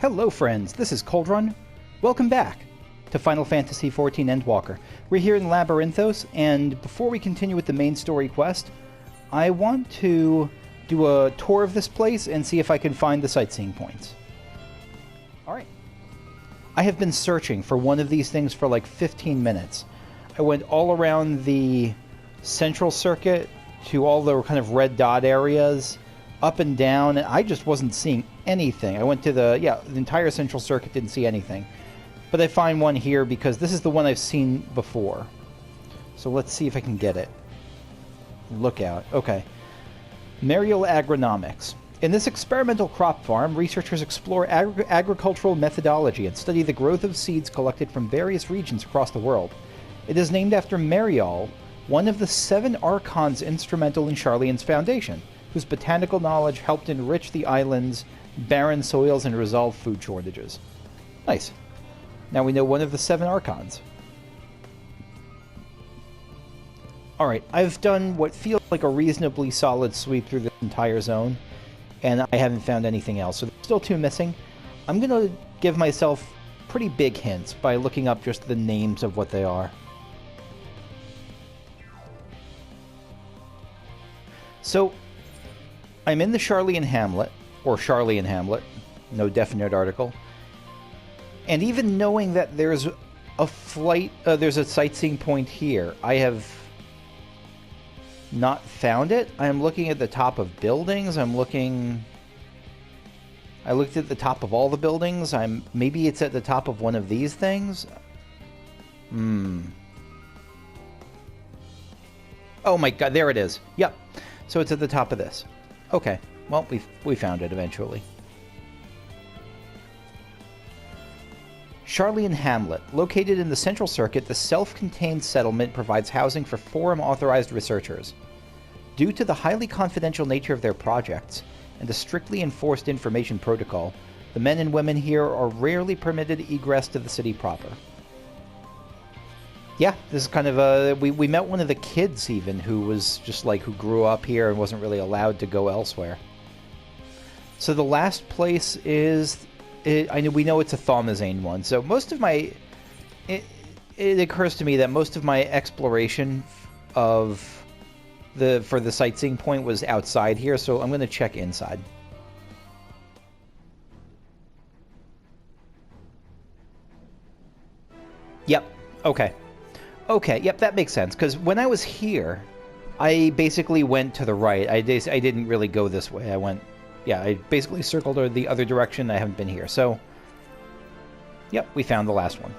Hello friends, this is Coldrun. Welcome back to Final Fantasy XIV Endwalker. We're here in Labyrinthos, and before we continue with the main story quest, I want to do a tour of this place and see if I can find the sightseeing points. Alright. I have been searching for one of these things for like 15 minutes. I went all around the central circuit to all the kind of red dot areas, up and down, and I just wasn't seeing anything. I went to the entire central circuit, didn't see anything. But I find one here because this is the one I've seen before. So let's see if I can get it. Lookout. Okay. Mariel Agronomics. In this experimental crop farm, researchers explore agricultural methodology and study the growth of seeds collected from various regions across the world. It is named after Mariel, one of the 7 Archons instrumental in Sharlayan's foundation, whose botanical knowledge helped enrich the island's barren soils and resolve food shortages. Nice. Now we know one of the 7 Archons. Alright, I've done what feels like a reasonably solid sweep through this entire zone, and I haven't found anything else, so there's still 2 missing. I'm going to give myself pretty big hints by looking up just the names of what they are. So, I'm in the Sharlayan Hamlet, or Sharlayan Hamlet, no definite article, and even knowing that there's a there's a sightseeing point here, I have not found it. I'm looking at the top of buildings. I looked at the top of all the buildings. Maybe it's at the top of one of these things. Oh my god, there it is. Yep. So it's at the top of this. Okay, well, we found it eventually. Sharlayan Hamlet. Located in the Central Circuit, the self-contained settlement provides housing for Forum-authorized researchers. Due to the highly confidential nature of their projects and the strictly enforced information protocol, the men and women here are rarely permitted egress to the city proper. Yeah, this is kind of a... We met one of the kids, even, who was just like, who grew up here and wasn't really allowed to go elsewhere. So the last place is... we know it's a Thaumazein one, so most of my... It occurs to me that most of my exploration for the sightseeing point was outside here, so I'm going to check inside. Yep, okay. Okay, yep, that makes sense, because when I was here, I basically went to the right. I didn't really go this way. I basically circled the other direction. I haven't been here, so... Yep, we found the last one.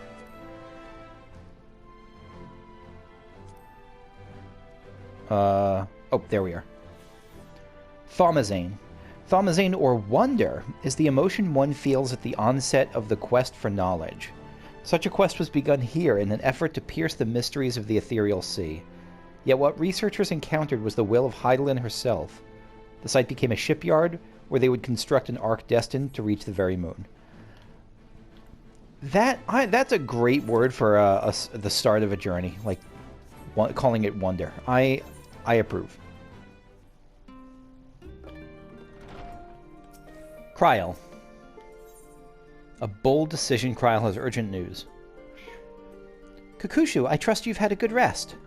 Oh, there we are. Thaumazein. Thaumazein, or wonder, is the emotion one feels at the onset of the quest for knowledge. Such a quest was begun here in an effort to pierce the mysteries of the ethereal sea. Yet what researchers encountered was the will of Hydaelyn herself. The site became a shipyard where they would construct an ark destined to reach the very moon. That's a great word for the start of a journey, like calling it wonder. I approve. Kryl. A bold decision. Kryl has urgent news. Kukushu, I trust you've had a good rest.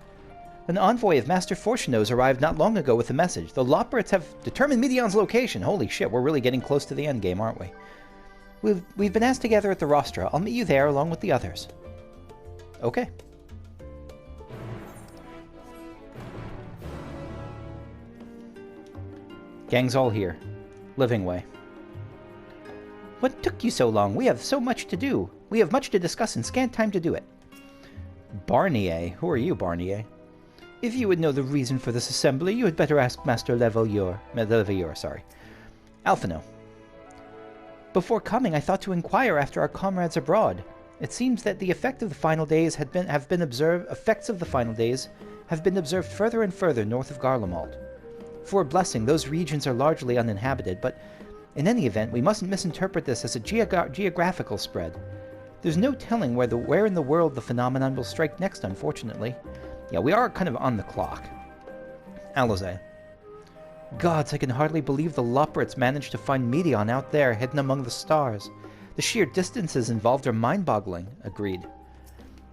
An envoy of Master Fortuno's arrived not long ago with a message. The Labyrinthos have determined Medion's location. Holy shit, we're really getting close to the endgame, aren't we? We've been asked to gather at the Rostra. I'll meet you there along with the others. Okay. Gang's all here. Living way. What took you so long? We have so much to do. We have much to discuss and scant time to do it. Barnier? Who are you, Barnier? If you would know the reason for this assembly, you had better ask Master Leveilleur, sorry. Alphino. Before coming, I thought to inquire after our comrades abroad. It seems that the effects of the final days have been observed further and further north of Garlemald. For a blessing, those regions are largely uninhabited, but in any event, we mustn't misinterpret this as a geographical spread. There's no telling where in the world the phenomenon will strike next, unfortunately. Yeah, we are kind of on the clock. Alizé. Gods, I can hardly believe the Loporrits managed to find Medion out there, hidden among the stars. The sheer distances involved are mind-boggling. Agreed.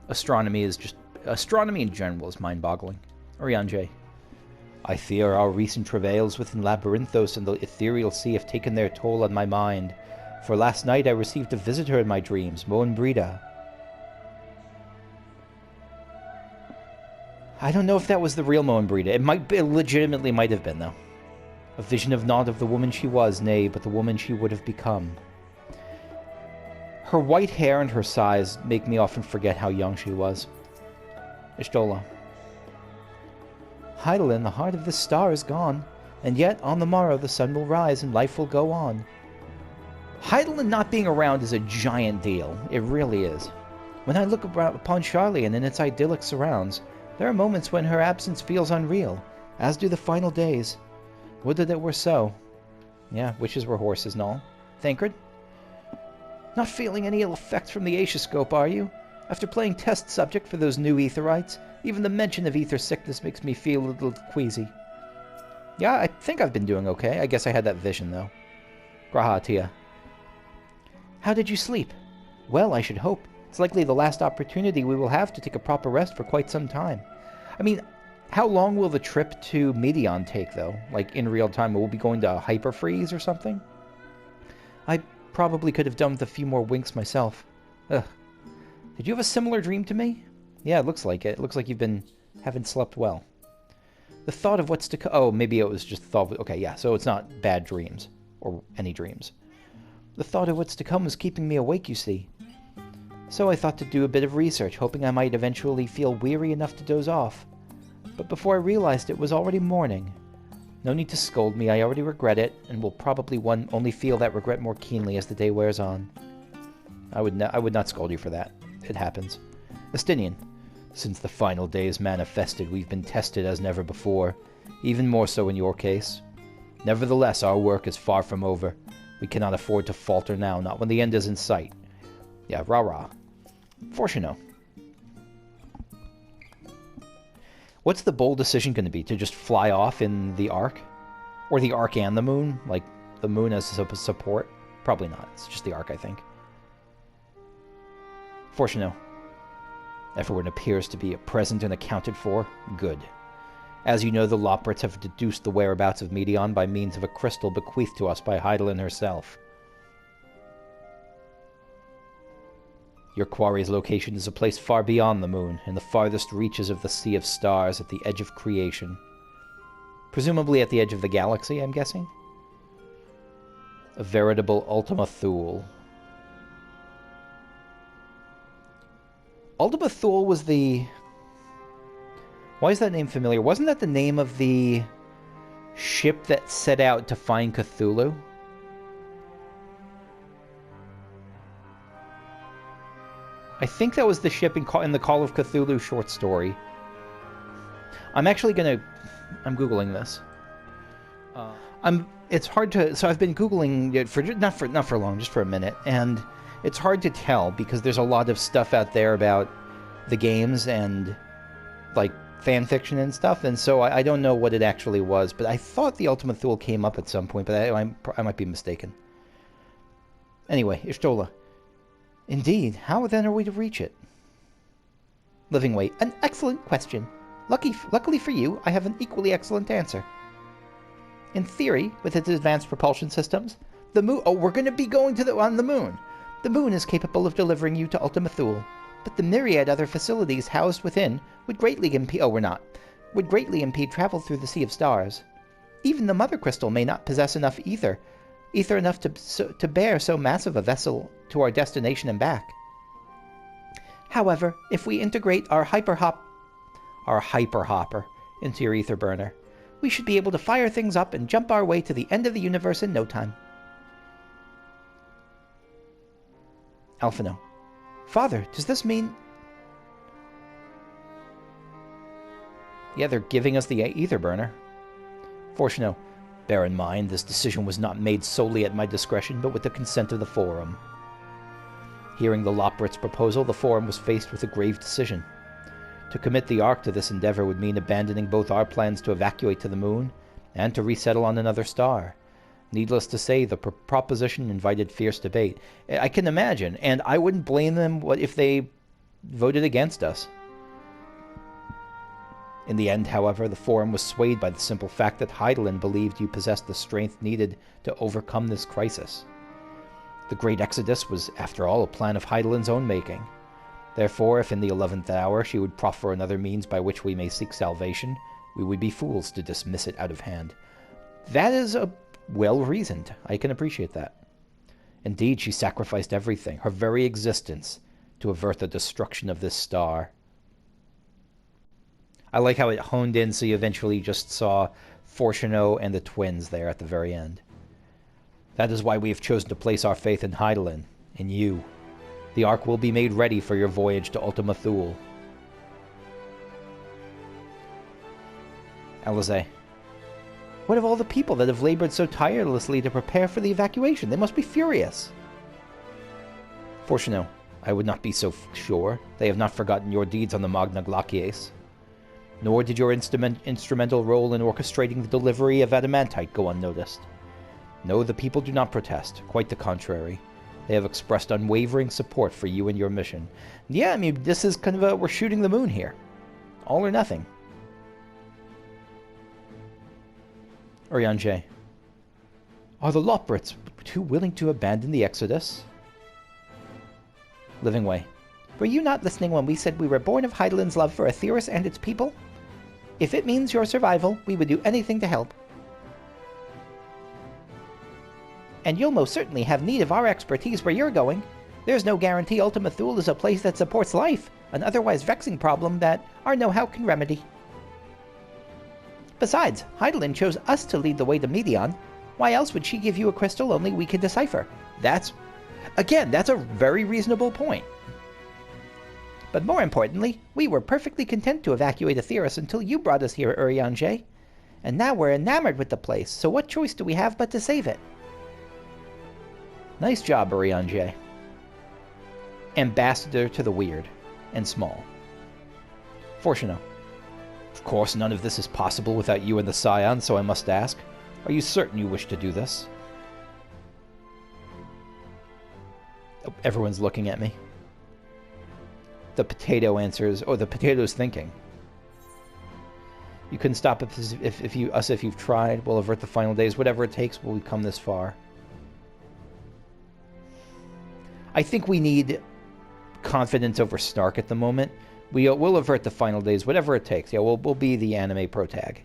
Astronomy in general is mind-boggling. Orianjay. I fear our recent travails within Labyrinthos and the ethereal sea have taken their toll on my mind. For last night I received a visitor in my dreams, Moen Brida. I don't know if that was the real Moen Brida. It legitimately might have been, though. A vision of not of the woman she was, nay, but the woman she would have become. Her white hair and her size make me often forget how young she was. Ishtola. Hydaelyn, the heart of this star is gone, and yet on the morrow the sun will rise and life will go on. Hydaelyn not being around is a giant deal. It really is. When I look upon Sharlayan in its idyllic surrounds, there are moments when her absence feels unreal, as do the final days. Would that it were so. Yeah, wishes were horses and all. Thancred? Not feeling any ill effects from the Aetioscope, are you? After playing test subject for those new Aetherites, even the mention of ether sickness makes me feel a little queasy. Yeah, I think I've been doing okay. I guess I had that vision, though. Grahatia. How did you sleep? Well, I should hope. It's likely the last opportunity we will have to take a proper rest for quite some time. I mean, how long will the trip to Medion take, though? Like, in real time, will we be going to Hyperfreeze or something? I probably could have done with a few more winks myself. Ugh. Did you have a similar dream to me? Yeah, it looks like it. It looks like haven't slept well. The thought of what's to come... Oh, maybe it was just thought... Okay, yeah, so it's not bad dreams. Or any dreams. The thought of what's to come was keeping me awake, you see. So I thought to do a bit of research, hoping I might eventually feel weary enough to doze off. But before I realized it was already morning. No need to scold me, I already regret it, and will probably only feel that regret more keenly as the day wears on. I would not scold you for that. It happens. Estinian. Since the final day is manifested, we've been tested as never before, even more so in your case. Nevertheless, our work is far from over. We cannot afford to falter now, not when the end is in sight. Yeah, rah-rah. Fortuno. What's the bold decision going to be? To just fly off in the Ark? Or the Ark and the Moon? Like, the Moon as a support? Probably not. It's just the Ark, I think. Fortuno. Everyone appears to be present and accounted for. Good. As you know, the Loprits have deduced the whereabouts of Medion by means of a crystal bequeathed to us by Hydaelyn herself. Your quarry's location is a place far beyond the moon, in the farthest reaches of the Sea of Stars at the edge of creation. Presumably at the edge of the galaxy, I'm guessing? A veritable Ultima Thule. Ultima Thule was the... Why is that name familiar? Wasn't that the name of the ship that set out to find Cthulhu? I think that was the ship in the Call of Cthulhu short story. I'm actually gonna... I'm Googling this. It's hard to... So I've been Googling it for... Not for long, just for a minute. And it's hard to tell because there's a lot of stuff out there about the games and, like, fan fiction and stuff. And so I don't know what it actually was. But I thought the Ultima Thule came up at some point, but I might be mistaken. Anyway, Ishtola. Indeed. How then are we to reach it? Living Way. An excellent question. Luckily for you, I have an equally excellent answer. In theory, with its advanced propulsion systems, the moon... Oh, we're going to be going on the moon. The moon is capable of delivering you to Ultima Thule, but the myriad other facilities housed within would greatly impede... Oh, we're not. Would greatly impede travel through the Sea of Stars. Even the Mother Crystal may not possess enough ether enough to bear so massive a vessel to our destination and back. However, if we integrate our hyperhopper into your ether burner, we should be able to fire things up and jump our way to the end of the universe in no time. Alphino. Father, does this mean... Yeah, they're giving us the ether burner. Fortuno. Bear in mind, this decision was not made solely at my discretion, but with the consent of the Forum. Hearing the Loprits' proposal, the Forum was faced with a grave decision. To commit the Ark to this endeavor would mean abandoning both our plans to evacuate to the moon and to resettle on another star. Needless to say, the proposition invited fierce debate. I can imagine, and I wouldn't blame them if they voted against us. In the end, however, the Forum was swayed by the simple fact that Hydaelyn believed you possessed the strength needed to overcome this crisis. The Great Exodus was, after all, a plan of Hydaelyn's own making. Therefore, if in the 11th hour she would proffer another means by which we may seek salvation, we would be fools to dismiss it out of hand. That is well-reasoned. I can appreciate that. Indeed, she sacrificed everything, her very existence, to avert the destruction of this star. I like how it honed in so you eventually just saw Fortuno and the twins there at the very end. That is why we have chosen to place our faith in Hydaelyn, in you. The Ark will be made ready for your voyage to Ultima Thule. Alisaie. What of all the people that have labored so tirelessly to prepare for the evacuation? They must be furious. Fortuno. I would not be so sure. They have not forgotten your deeds on the Magna Glacies. Nor did your instrumental role in orchestrating the delivery of adamantite go unnoticed. No, the people do not protest. Quite the contrary. They have expressed unwavering support for you and your mission. Yeah, I mean, this is kind of we're shooting the moon here. All or nothing. Urianger. Are the Lothbrits too willing to abandon the Exodus? Livingway. Were you not listening when we said we were born of Hydaelyn's love for Aetheris and its people? If it means your survival, we would do anything to help. And you'll most certainly have need of our expertise where you're going. There's no guarantee Ultima Thule is a place that supports life, an otherwise vexing problem that our know-how can remedy. Besides, Hydaelyn chose us to lead the way to Medion. Why else would she give you a crystal only we can decipher? That's a very reasonable point. But more importantly, we were perfectly content to evacuate Aetheris until you brought us here, Urianger. And now we're enamored with the place, so what choice do we have but to save it? Nice job, Urianger. Ambassador to the weird and small. Fortuno. Of course, none of this is possible without you and the Scion, so I must ask, are you certain you wish to do this? Oh, everyone's looking at me. The potato answers, the potato's thinking. You couldn't stop if you've tried. We'll avert the final days. Whatever it takes, will we come this far? I think we need confidence over snark at the moment. We'll avert the final days, whatever it takes. Yeah, we'll be the anime protag.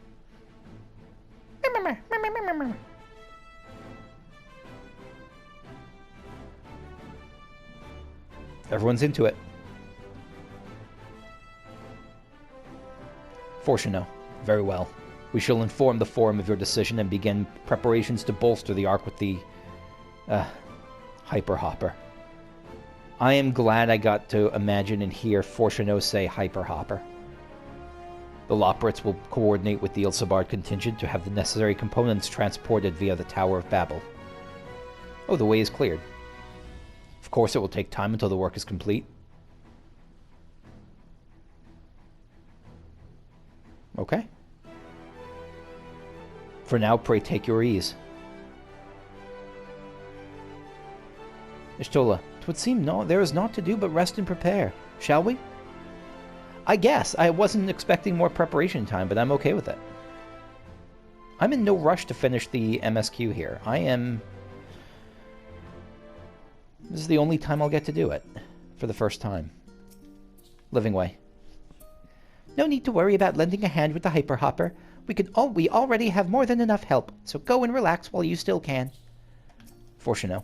Everyone's into it. Fortuno. Very well. We shall inform the Forum of your decision and begin preparations to bolster the Ark with the Hyper Hopper. I am glad I got to imagine and hear Fortuno say Hyper Hopper. The Lothbrits will coordinate with the Ilsabard contingent to have the necessary components transported via the Tower of Babel. Oh, the way is cleared. Of course, it will take time until the work is complete. Okay. For now, pray take your ease. Ishtola, 'twould seem there is naught to do but rest and prepare. Shall we? I guess. I wasn't expecting more preparation time, but I'm okay with it. I'm in no rush to finish the MSQ here. This is the only time I'll get to do it. For the first time. Livingway. No need to worry about lending a hand with the Hyper Hopper. We already have more than enough help, so go and relax while you still can. Fortuno.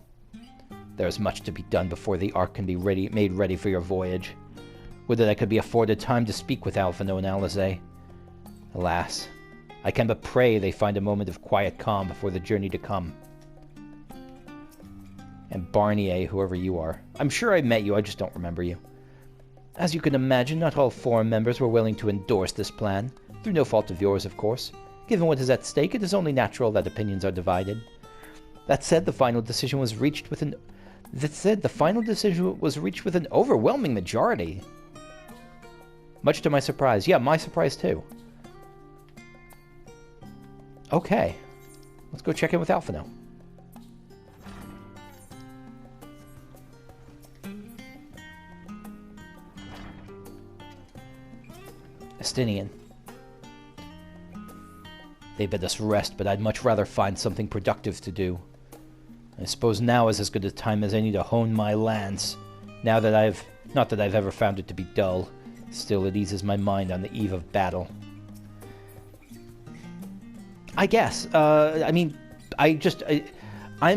There is much to be done before the Ark can be made ready for your voyage. Would that I could be afforded time to speak with Alphino and Alisaie. Alas, I can but pray they find a moment of quiet calm before the journey to come. And Barnier, whoever you are. I'm sure I met you, I just don't remember you. As you can imagine, not all Forum members were willing to endorse this plan, through no fault of yours, of course. Given what is at stake, it is only natural that opinions are divided. That said, the final decision was reached with an overwhelming majority. Much to my surprise. Yeah, my surprise too. Okay. Let's go check in with Alphino. Estinian. They bid us rest, but I'd much rather find something productive to do. I suppose now is as good a time as any to hone my lance. Now that not that I've ever found it to be dull. Still, it eases my mind on the eve of battle. I guess. I'm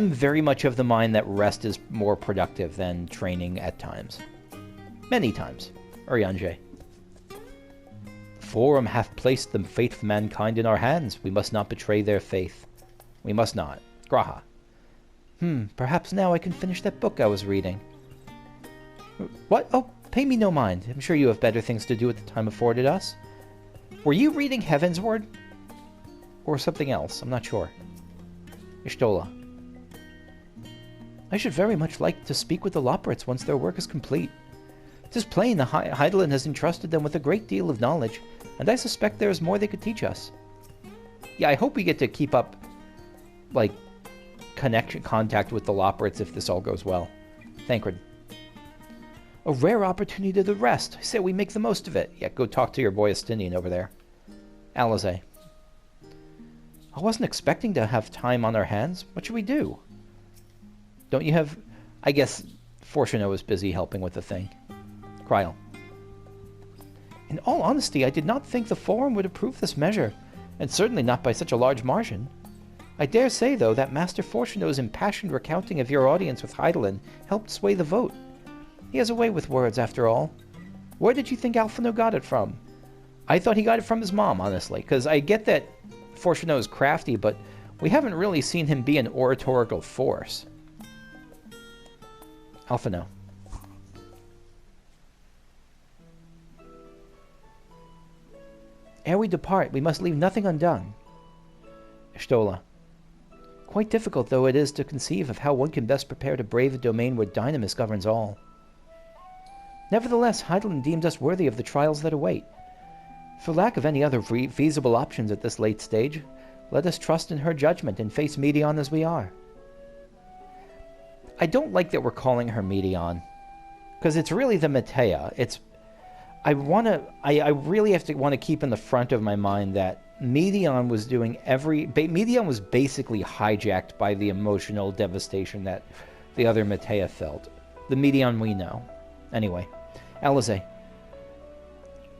very much of the mind that rest is more productive than training at times. Many times. Urianger. Forum hath placed the fate of mankind in our hands. We must not betray their faith. We must not. Graha. Perhaps now I can finish that book I was reading. What? Oh, pay me no mind. I'm sure you have better things to do at the time afforded us. Were you reading Heavensward? Or something else? I'm not sure. Ishtola. I should very much like to speak with the Loporrits once their work is complete. 'Tis plain the Hydaelyn has entrusted them with a great deal of knowledge, and I suspect there is more they could teach us. Yeah, I hope we get to keep up, contact with the Loporrits if this all goes well. Thancred. A rare opportunity to rest. I say we make the most of it. Yeah, go talk to your boy Estinian over there. Alizé. I wasn't expecting to have time on our hands. What should we do? Don't you have... I guess Fortuno is busy helping with the thing. Kryl. In all honesty, I did not think the Forum would approve this measure, and certainly not by such a large margin. I dare say, though, that Master Fortuno's impassioned recounting of your audience with Hydaelyn helped sway the vote. He has a way with words, after all. Where did you think Alphino got it from? I thought he got it from his mom, honestly, because I get that Fortuno is crafty, but we haven't really seen him be an oratorical force. Alphino. Ere we depart, we must leave nothing undone. Ishtola. Quite difficult though it is to conceive of how one can best prepare to brave a domain where Dynamis governs all. Nevertheless, Hydaelyn deemed us worthy of the trials that await. For lack of any other feasible options at this late stage, let us trust in her judgment and face Medion as we are. I don't like that we're calling her Medion, because it's really the Metea. I really have to want to keep in the front of my mind that Medion was doing Medion was basically hijacked by the emotional devastation that the other Metea felt. The Medion we know. Anyway, Alizé.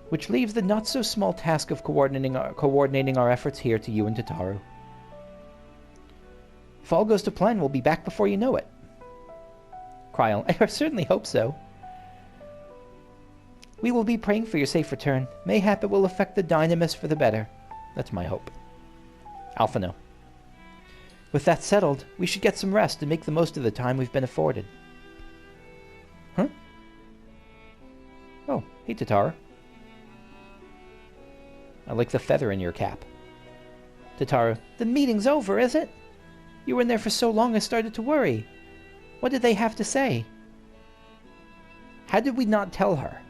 Which leaves the not-so-small task of coordinating our efforts here to you and Tataru. If all goes to plan, we'll be back before you know it. Kryl. I certainly hope so. We will be praying for your safe return. Mayhap it will affect the Dynamis for the better. That's my hope. Alphino. With that settled, we should get some rest and make the most of the time we've been afforded. Huh? Oh, hey Tataru. I like the feather in your cap. Tataru. The meeting's over, is it? You were in there for so long I started to worry. What did they have to say? How did we not tell her?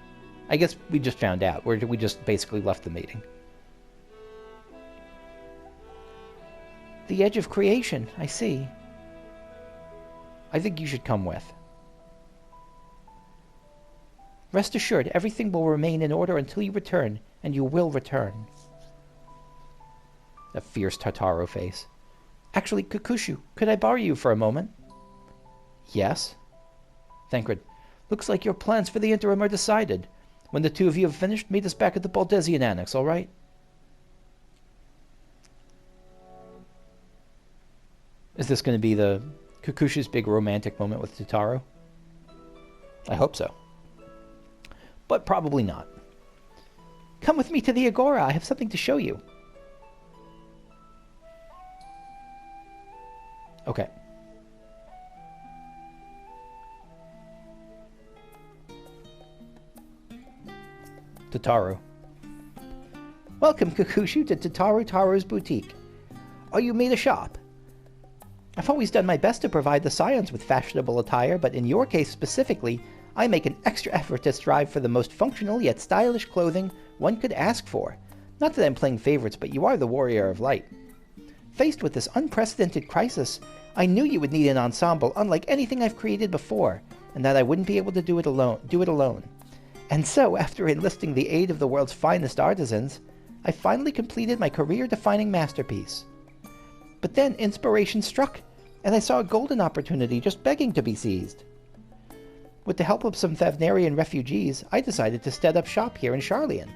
I guess we just found out. We just basically left the meeting. The edge of creation, I see. I think you should come with. Rest assured, everything will remain in order until you return, and you will return. A fierce Tataru face. Actually, Kakushu, could I borrow you for a moment? Yes. Thancred. Looks like your plans for the interim are decided. When the two of you have finished, meet us back at the Baldesian Annex, all right? Is this going to be the Kakushu's big romantic moment with Tataru? I hope so. But probably not. Come with me to the Agora. I have something to show you. Okay. Tataru. Welcome, Kakushu, to Taru's boutique. Are you made a shop? I've always done my best to provide the Scions with fashionable attire, but in your case specifically, I make an extra effort to strive for the most functional yet stylish clothing one could ask for. Not that I'm playing favorites, but you are the warrior of light. Faced with this unprecedented crisis, I knew you would need an ensemble unlike anything I've created before, and that I wouldn't be able to do it alone. And so, after enlisting the aid of the world's finest artisans, I finally completed my career-defining masterpiece. But then inspiration struck, and I saw a golden opportunity just begging to be seized. With the help of some Thavnarian refugees, I decided to set up shop here in Sharlayan.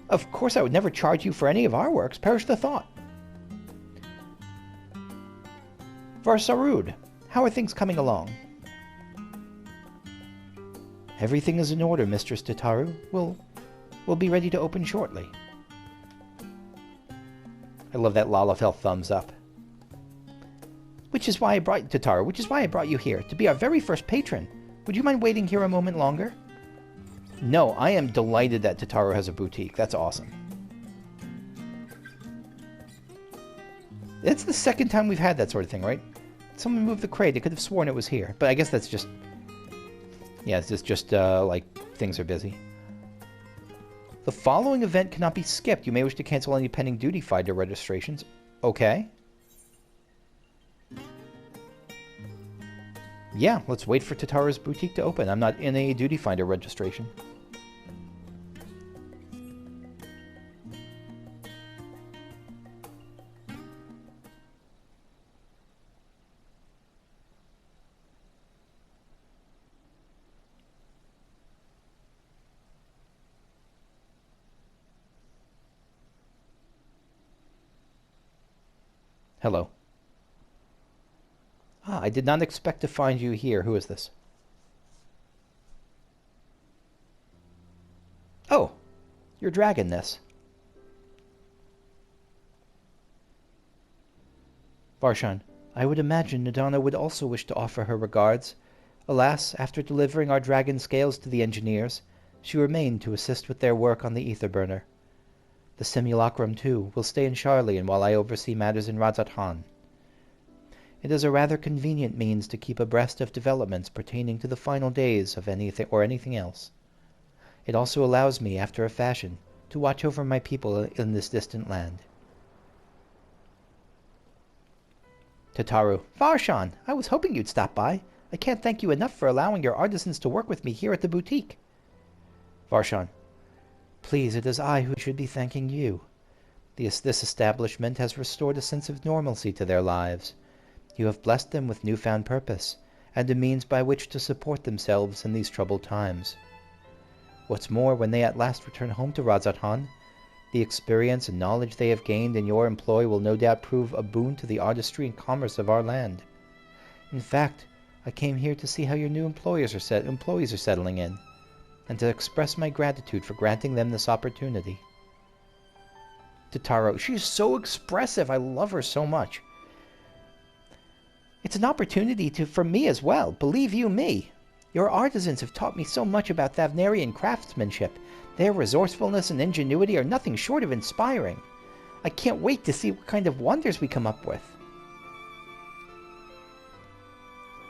Of course I would never charge you for any of our works, perish the thought. Varsarud, how are things coming along? Everything is in order, Mistress Tataru. We'll be ready to open shortly. I love that Lalafell thumbs up. Which is why I brought you here, to be our very first patron. Would you mind waiting here a moment longer? No, I am delighted that Tataru has a boutique. That's awesome. It's the second time we've had that sort of thing, right? Someone moved the crate. They could have sworn it was here. But I guess that's just... yeah, it's just like, things are busy. The following event cannot be skipped. You may wish to cancel any pending duty finder registrations. Okay. Yeah, let's wait for Tataru's boutique to open. I'm not in a duty finder registration. Hello. Ah, I did not expect to find you here. Who is this? Oh, your dragonness. Varshan, I would imagine Nadana would also wish to offer her regards. Alas, after delivering our dragon scales to the engineers, she remained to assist with their work on the ether burner. The simulacrum, too, will stay in Sharlayan while I oversee matters in Radzat-Han. It is a rather convenient means to keep abreast of developments pertaining to the final days of anything else. It also allows me, after a fashion, to watch over my people in this distant land. Tataru. Varshan, I was hoping you'd stop by. I can't thank you enough for allowing your artisans to work with me here at the boutique. Varshan. Please, it is I who should be thanking you. This establishment has restored a sense of normalcy to their lives. You have blessed them with newfound purpose, and a means by which to support themselves in these troubled times. What's more, when they at last return home to Radzat-Han, the experience and knowledge they have gained in your employ will no doubt prove a boon to the artistry and commerce of our land. In fact, I came here to see how your new employees are settling in, and to express my gratitude for granting them this opportunity. Tataru, she's so expressive. I love her so much. It's an opportunity for me as well, believe you me. Your artisans have taught me so much about Thavnarian craftsmanship. Their resourcefulness and ingenuity are nothing short of inspiring. I can't wait to see what kind of wonders we come up with.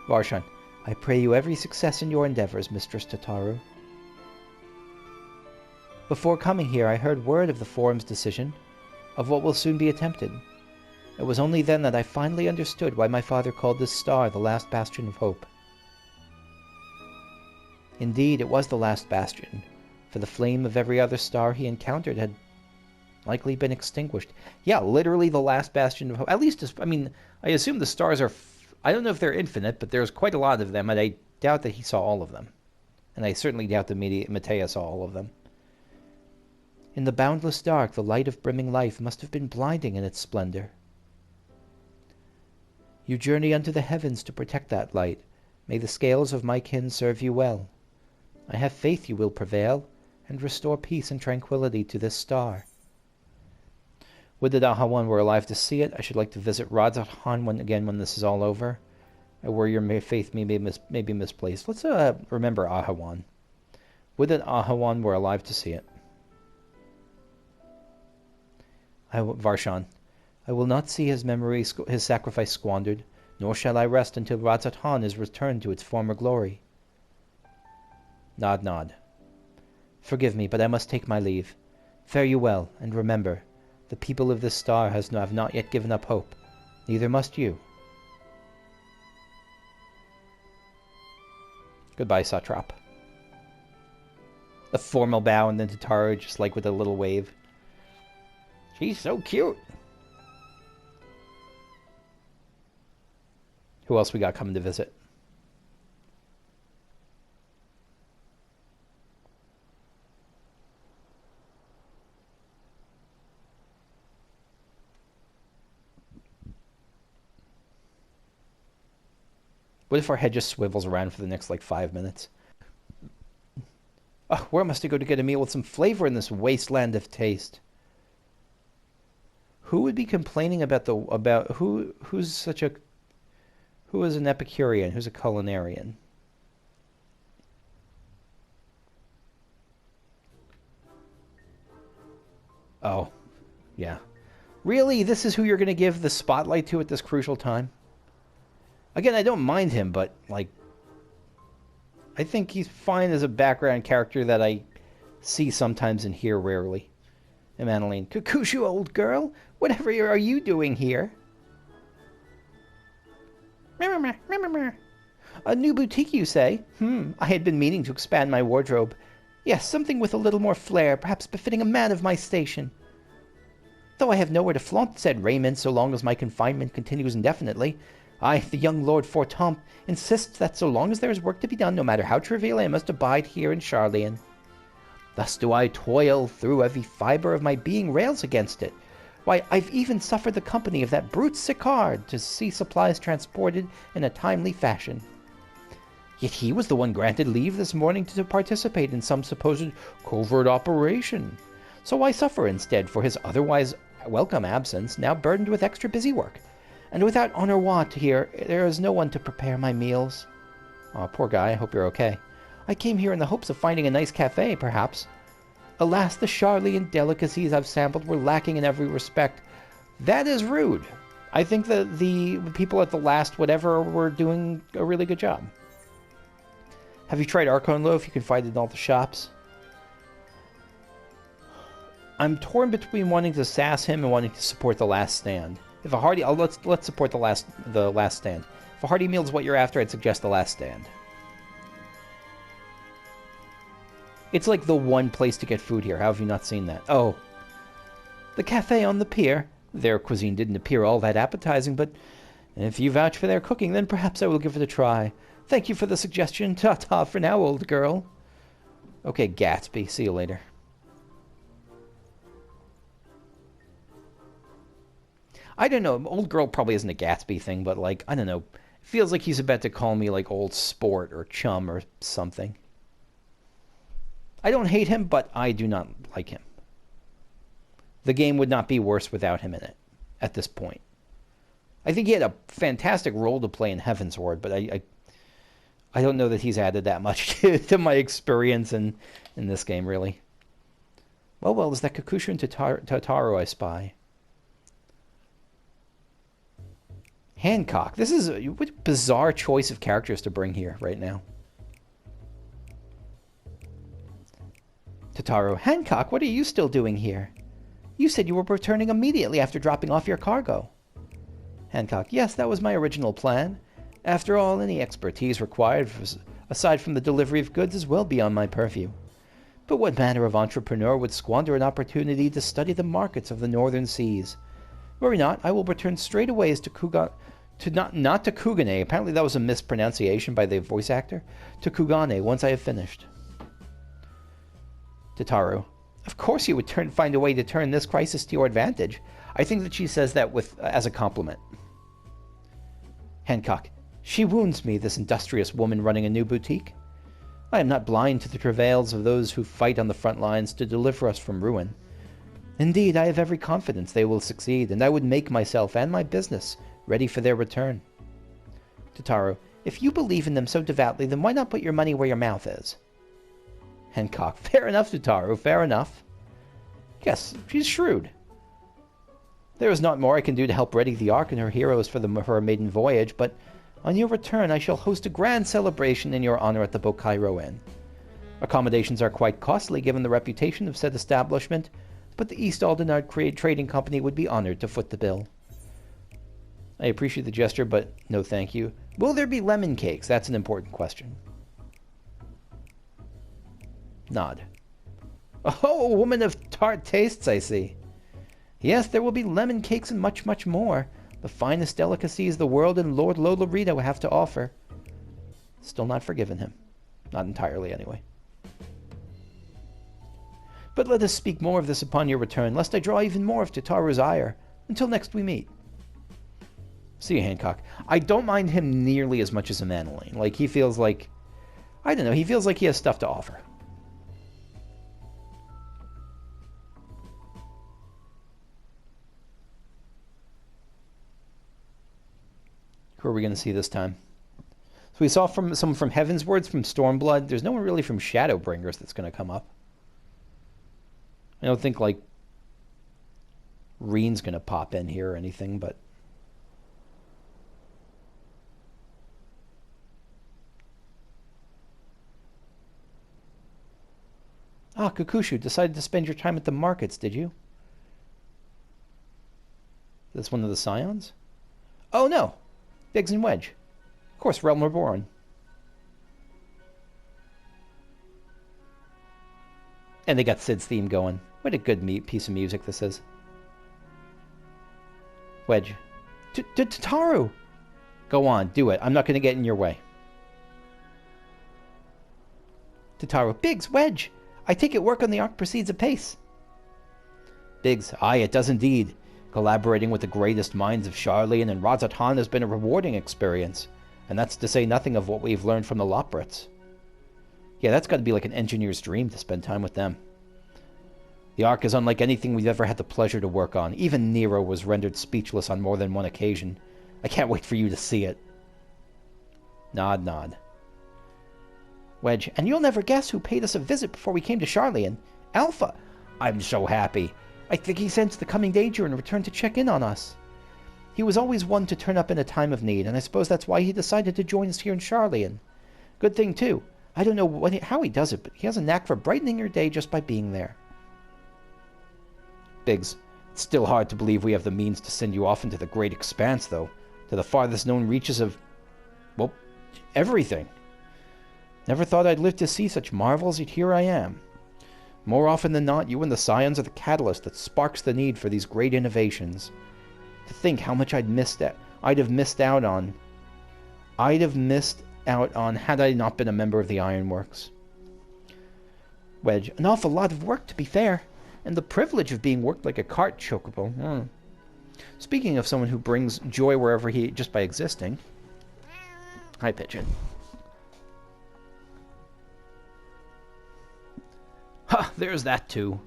Varshan, I pray you every success in your endeavors, Mistress Tataru. Before coming here, I heard word of the Forum's decision, of what will soon be attempted. It was only then that I finally understood why my father called this star the last bastion of hope. Indeed, it was the last bastion, for the flame of every other star he encountered had likely been extinguished. Yeah, literally the last bastion of hope. At least, I assume the stars are... I don't know if they're infinite, but there's quite a lot of them, and I doubt that he saw all of them. And I certainly doubt that Matea saw all of them. In the boundless dark, the light of brimming life must have been blinding in its splendor. You journey unto the heavens to protect that light. May the scales of my kin serve you well. I have faith you will prevail, and restore peace and tranquility to this star. Would that Ahawan were alive to see it. I should like to visit Radzat-Han when this is all over. I worry your faith may be misplaced. Let's remember Ahawan. Would that Ahawan were alive to see it. Varshan, I will not see his his sacrifice squandered, nor shall I rest until Radzat-Han is returned to its former glory. Nod, nod. Forgive me, but I must take my leave. Fare you well, and remember, the people of this star have not yet given up hope. Neither must you. Goodbye, Satrap. A formal bow, and then Tataru just like with a little wave. She's so cute. Who else we got coming to visit? What if our head just swivels around for the next, like, 5 minutes? Oh, where must I go to get a meal with some flavor in this wasteland of taste? Who would be complaining about who's an Epicurean? Who's a culinarian? Oh, yeah. Really? This is who you're going to give the spotlight to at this crucial time? Again, I don't mind him, but, like, I think he's fine as a background character that I see sometimes and hear rarely. And Madeline, Kakushu, old girl, whatever are you doing here? A new boutique, you say? I had been meaning to expand my wardrobe. Yes, something with a little more flair, perhaps befitting a man of my station. Though I have nowhere to flaunt said raiment so long as my confinement continues indefinitely, I, the young Lord Fortemps, insists that so long as there is work to be done, no matter how trivial, I must abide here in Charlian. Thus do I toil through every fibre of my being rails against it. Why, I've even suffered the company of that brute Sicard to see supplies transported in a timely fashion. Yet he was the one granted leave this morning to participate in some supposed covert operation. So I suffer instead for his otherwise welcome absence, now burdened with extra busy work. And without Honorwant here, there is no one to prepare my meals. Oh, poor guy, I hope you're okay. I came here in the hopes of finding a nice cafe, perhaps. Alas, the Charlian delicacies I've sampled were lacking in every respect. That is rude. I think that the people at the last whatever were doing a really good job. Have you tried Archon Loaf? You can find it in all the shops. I'm torn between wanting to sass him and wanting to support the last stand. If a hearty, let's support the last stand. If a hearty meal is what you're after, I'd suggest the last stand. It's like the one place to get food here. How have you not seen that? Oh, the cafe on the pier. Their cuisine didn't appear all that appetizing, but if you vouch for their cooking, then perhaps I will give it a try. Thank you for the suggestion. Ta-ta for now, old girl. Okay, Gatsby. See you later. I don't know. Old girl probably isn't a Gatsby thing, but, like, I don't know. It feels like he's about to call me, like, old sport or chum or something. I don't hate him, but I do not like him. The game would not be worse without him in it at this point. I think he had a fantastic role to play in Heavensward, but I don't know that he's added that much to my experience in this game, really. Well, is that Kakushu and Tataru I spy? Hancock. This is a bizarre choice of characters to bring here right now. Tataru. Hancock, what are you still doing here? You said you were returning immediately after dropping off your cargo. Hancock. Yes, that was my original plan. After all, any expertise required, aside from the delivery of goods, is well beyond my purview. But what manner of entrepreneur would squander an opportunity to study the markets of the northern seas? Worry not, I will return straight away to not to Kugane. Apparently that was a mispronunciation by the voice actor. To Kugane once I have finished. Tataru. Of course you would find a way to turn this crisis to your advantage. I think that she says that as a compliment. Hancock. She wounds me, this industrious woman running a new boutique. I am not blind to the travails of those who fight on the front lines to deliver us from ruin. Indeed, I have every confidence they will succeed, and I would make myself and my business ready for their return. Tataru. If you believe in them so devoutly, then why not put your money where your mouth is? Hancock. Fair enough, Tataru, fair enough. Yes, she's shrewd. There is not more I can do to help ready the Ark and her heroes for her maiden voyage, but on your return I shall host a grand celebration in your honor at the Bokairo Inn. Accommodations are quite costly given the reputation of said establishment, but the East Aldenard Trading Company would be honored to foot the bill. I appreciate the gesture, but no thank you. Will there be lemon cakes? That's an important question. Nod. Oh, a woman of tart tastes, I see. Yes, there will be lemon cakes and much, much more. The finest delicacies the world and Lord Lolorito have to offer. Still not forgiven him. Not entirely, anyway. But let us speak more of this upon your return, lest I draw even more of Tataru's ire. Until next we meet. See you, Hancock. I don't mind him nearly as much as Emmanuel. Like, he feels like... I don't know, he feels like he has stuff to offer. Who are we going to see this time? So we saw someone from Heavensward, from Stormblood. There's no one really from Shadowbringers that's going to come up. I don't think, like, Reen's going to pop in here or anything, but... Ah, Kakushu, decided to spend your time at the markets, did you? Is this one of the Scions? Oh, no! Biggs and Wedge. Of course, Realm Reborn. And they got Sid's theme going. What a good piece of music this is. Wedge. Tataru! Go on, do it. I'm not going to get in your way. Tataru. Biggs, Wedge! I take it work on the Ark proceeds apace. Biggs. Aye, it does indeed. Collaborating with the greatest minds of Sharlayan and Razatan has been a rewarding experience. And that's to say nothing of what we've learned from the Loprits. Yeah, that's got to be like an engineer's dream to spend time with them. The Ark is unlike anything we've ever had the pleasure to work on. Even Nero was rendered speechless on more than one occasion. I can't wait for you to see it. Nod, nod. Wedge. And you'll never guess who paid us a visit before we came to Sharlayan. Alpha. I'm so happy. I think he sensed the coming danger and returned to check in on us. He was always one to turn up in a time of need, and I suppose that's why he decided to join us here in Sharlayan. Good thing, too. I don't know how he does it, but he has a knack for brightening your day just by being there. Biggs. It's still hard to believe we have the means to send you off into the great expanse, though. To the farthest known reaches of... well, everything. Never thought I'd live to see such marvels, yet here I am. More often than not, you and the Scions are the catalyst that sparks the need for these great innovations. To think how much I'd have missed out on had I not been a member of the Ironworks. Wedge. An awful lot of work, to be fair. And the privilege of being worked like a cart chocobo. Speaking of someone who brings joy wherever he... just by existing. Hi, Pigeon. Ha! There's that, too.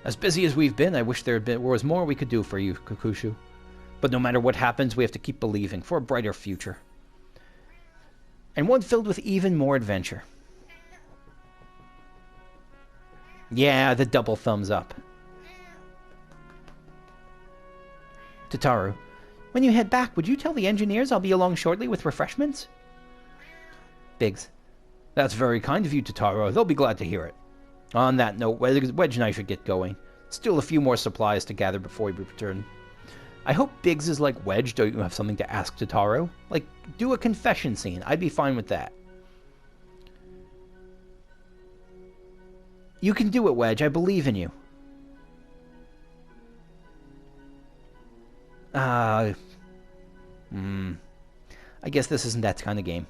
As busy as we've been, I wish there was more we could do for you, Kakushu. But no matter what happens, we have to keep believing for a brighter future. And one filled with even more adventure. Yeah, the double thumbs up. Tataru. When you head back, would you tell the engineers I'll be along shortly with refreshments? Biggs. That's very kind of you, Tataru. They'll be glad to hear it. On that note, Wedge and I should get going. Still a few more supplies to gather before we return. I hope Biggs is like Wedge. Don't you have something to ask Tataru? Like, do a confession scene. I'd be fine with that. You can do it, Wedge. I believe in you. I guess this isn't that kind of game.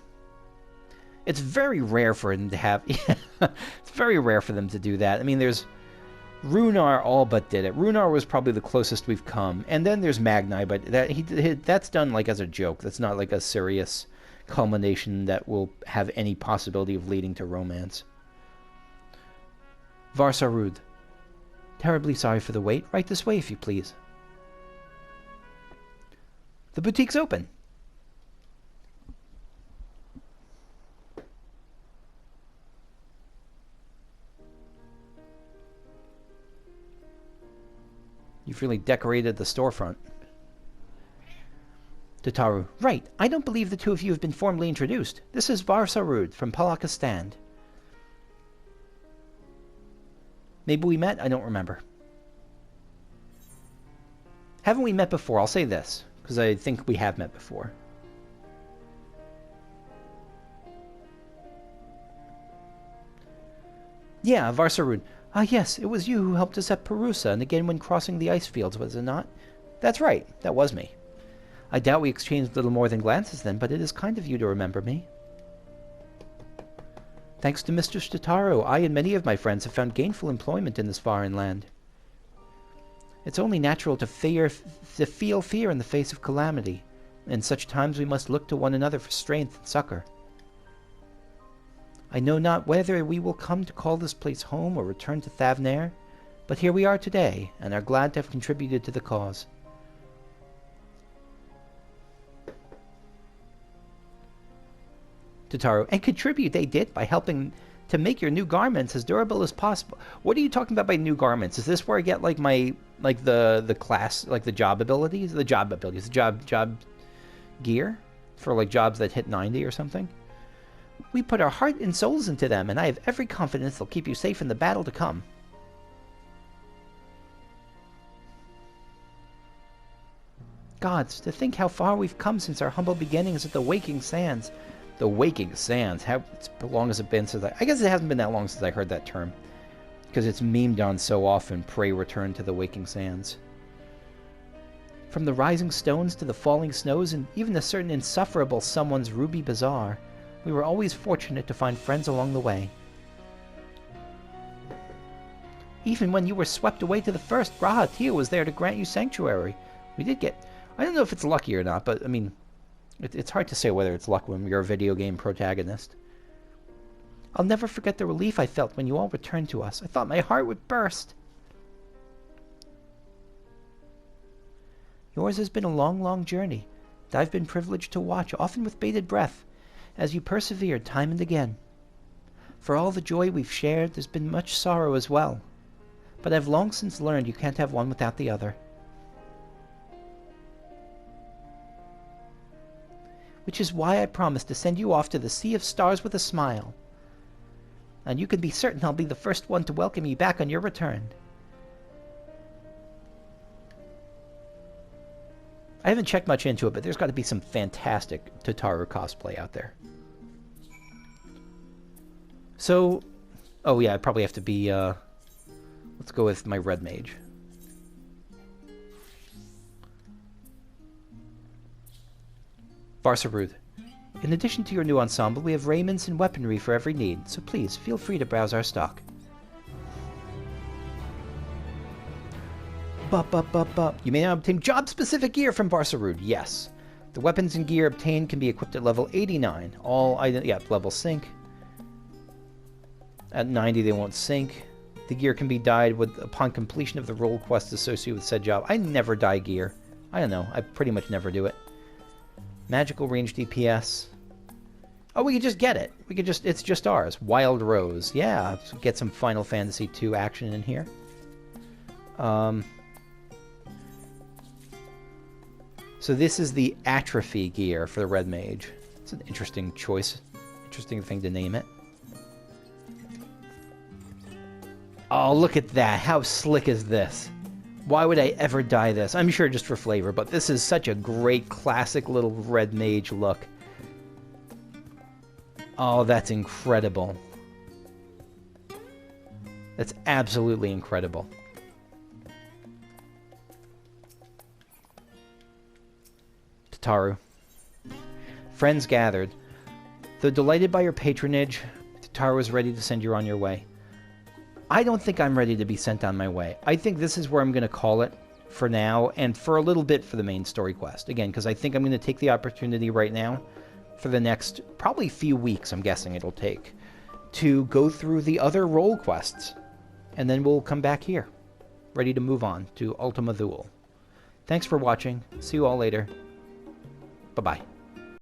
It's very rare for them to have... it's very rare for them to do that. I mean, there's... Runar all but did it. Runar was probably the closest we've come. And then there's Magni, but that's done like as a joke. That's not like a serious culmination that will have any possibility of leading to romance. Varsarud. Terribly sorry for the wait. Right this way, if you please. The boutique's open. You've really decorated the storefront. Tataru. Right. I don't believe the two of you have been formally introduced. This is Varsarud from Palaka Stand. Maybe we met? I don't remember. Haven't we met before? I'll say this, because I think we have met before. Yeah, Varsarud. Ah, yes, it was you who helped us at Perusa, and again when crossing the ice fields, was it not? That's right, that was me. I doubt we exchanged little more than glances then, but it is kind of you to remember me. Thanks to Mr. Tataru, I and many of my friends have found gainful employment in this foreign land. It's only natural to feel fear in the face of calamity. In such times we must look to one another for strength and succor. I know not whether we will come to call this place home or return to Thavnair, but here we are today, and are glad to have contributed to the cause. Tataru, and contribute they did by helping to make your new garments as durable as possible. What are you talking about by new garments? Is this where I get like my the class, like the job abilities, the job gear for like jobs that hit 90 or something? We put our heart and souls into them, and I have every confidence they'll keep you safe in the battle to come. Gods, to think how far we've come since our humble beginnings at the Waking Sands. The Waking Sands. How long has it been since I guess it hasn't been that long since I heard that term. Because it's memed on so often, pray return to the Waking Sands. From the rising stones to the falling snows, and even a certain insufferable someone's ruby bazaar, we were always fortunate to find friends along the way. Even when you were swept away to the first, Graha Tia was there to grant you sanctuary. We did get... I don't know if it's lucky or not, but, I mean... It's hard to say whether it's luck when you're a video game protagonist. I'll never forget the relief I felt when you all returned to us. I thought my heart would burst. Yours has been a long, long journey, and I've been privileged to watch, often with bated breath, as you persevered time and again. For all the joy we've shared, there's been much sorrow as well. But I've long since learned you can't have one without the other. Which is why I promised to send you off to the Sea of Stars with a smile. And you can be certain I'll be the first one to welcome you back on your return. I haven't checked much into it, but there's got to be some fantastic Tataru cosplay out there. So, oh yeah, I probably have to be, let's go with my red mage. Varsarud. In addition to your new ensemble, we have raiments and weaponry for every need, so please, feel free to browse our stock. You may now obtain job-specific gear from Varsarud, yes. The weapons and gear obtained can be equipped at level 89. All items, yeah, level sync. At 90, they won't sync. The gear can be dyed upon completion of the role quest associated with said job. I never dye gear. I don't know, I pretty much never do it. Magical range DPS. Oh, we could just get it. We could just, it's just ours. Wild Rose. Yeah, get some Final Fantasy II action in here. So this is the Atrophy gear for the Red Mage. It's an interesting choice. Interesting thing to name it. Oh, look at that. How slick is this? Why would I ever dye this? I'm sure just for flavor, but this is such a great classic little Red Mage look. Oh, that's incredible. That's absolutely incredible. Tataru. Friends gathered. Though delighted by your patronage, Tataru is ready to send you on your way. I don't think I'm ready to be sent on my way. I think this is where I'm going to call it for now, and for a little bit for the main story quest. Again, because I think I'm going to take the opportunity right now, for the next probably few weeks, I'm guessing it'll take, to go through the other role quests. And then we'll come back here, ready to move on to Ultima Thule. Thanks for watching. See you all later. Bye-bye.